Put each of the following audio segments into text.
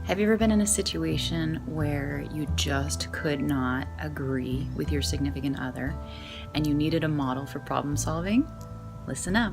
Have you ever been in a situation where you just could not agree with your significant other and you needed a model for problem solving? Listen up.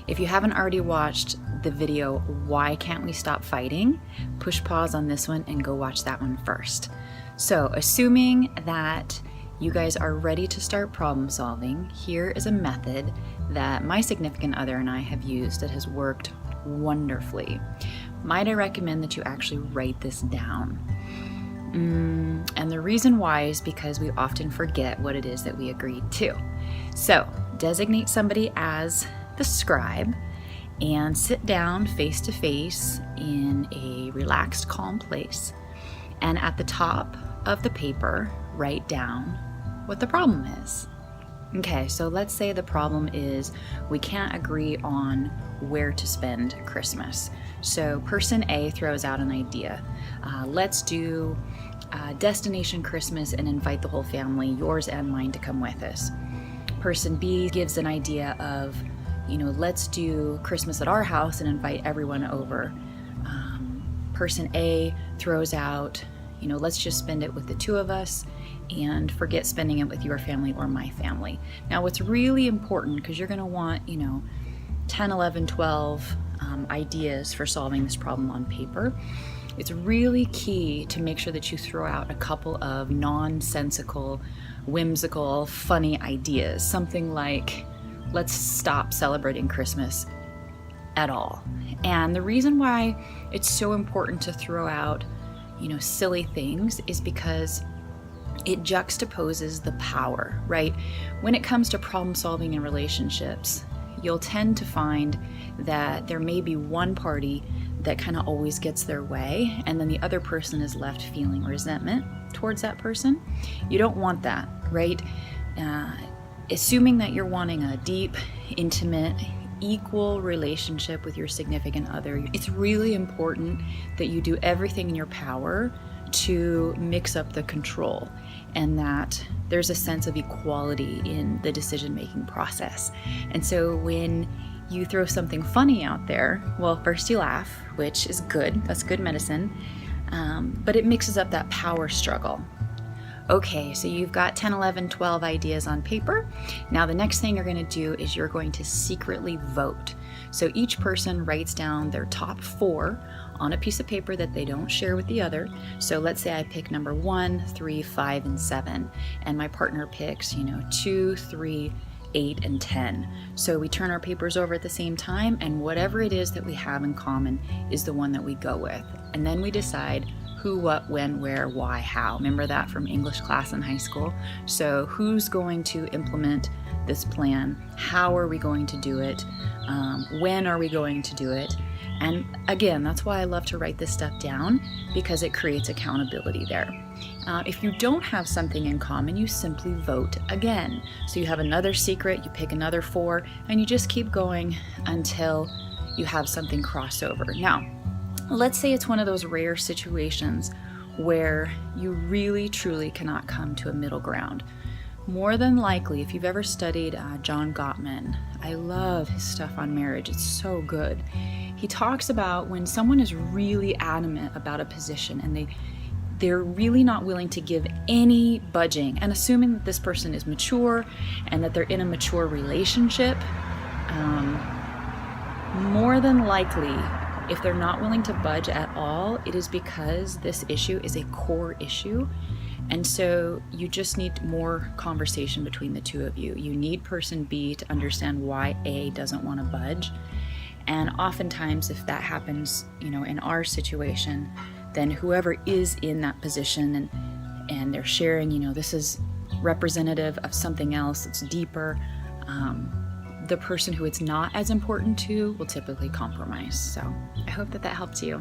If you haven't already watched the video, Why Can't We Stop Fighting? Push pause on this one and go watch that one first. So, assuming that you guys are ready to start problem solving, here is a method that my significant other and I have used that has worked wonderfully. Might I recommend that you actually write this down? And the reason why is because we often forget what it is that we agreed to. So, designate somebody as the scribe and sit down face to face in a relaxed, calm place. And at the top of the paper, write down what the problem is. Okay, so let's say the problem is we can't agree on where to spend Christmas. So person A throws out an idea. Let's do Destination Christmas and invite the whole family, yours and mine, to come with us. Person B gives an idea of, let's do Christmas at our house and invite everyone over. Person A throws out, let's just spend it with the two of us and forget spending it with your family or my family. Now, what's really important, because you're going to want, 10, 11, 12 ideas for solving this problem on paper, it's really key to make sure that you throw out a couple of nonsensical, whimsical, funny ideas. Something like, let's stop celebrating Christmas at all. And the reason why it's so important to throw out, silly things is because it juxtaposes the power, right? When it comes to problem solving in relationships, you'll tend to find that there may be one party that kind of always gets their way, and then the other person is left feeling resentment towards that person. You don't want that, right? Assuming that you're wanting a deep, intimate, equal relationship with your significant other, it's really important that you do everything in your power to mix up the control and that there's a sense of equality in the decision-making process. And so when you throw something funny out there, well, first you laugh, which is good, that's good medicine, but it mixes up that power struggle. Okay, so you've got 10, 11, 12 ideas on paper. Now the next thing you're going to do is you're going to secretly vote. So each person writes down their top 4 on a piece of paper that they don't share with the other. So let's say I pick number 1, 3, 5, and 7, and my partner picks, 2, 3, 8, and 10. So we turn our papers over at the same time, and whatever it is that we have in common is the one that we go with. And then we decide who, what, when, where, why, how. Remember that from English class in high school? So who's going to implement this plan? How are we going to do it? When are we going to do it? And again, that's why I love to write this stuff down, because it creates accountability there. If you don't have something in common, you simply vote again. So you have another secret, you pick another 4, and you just keep going until you have something crossover. Now, let's say it's one of those rare situations where you really, truly cannot come to a middle ground. More than likely, if you've ever studied John Gottman, I love his stuff on marriage. It's so good. He talks about when someone is really adamant about a position and they're really not willing to give any budging, and assuming that this person is mature and that they're in a mature relationship, more than likely, if they're not willing to budge at all, it is because this issue is a core issue. And so you just need more conversation between the two of you. You need person B to understand why A doesn't want to budge. And oftentimes, if that happens, in our situation, then whoever is in that position and they're sharing, this is representative of something else that's deeper, the person who it's not as important to will typically compromise. So I hope that helps you.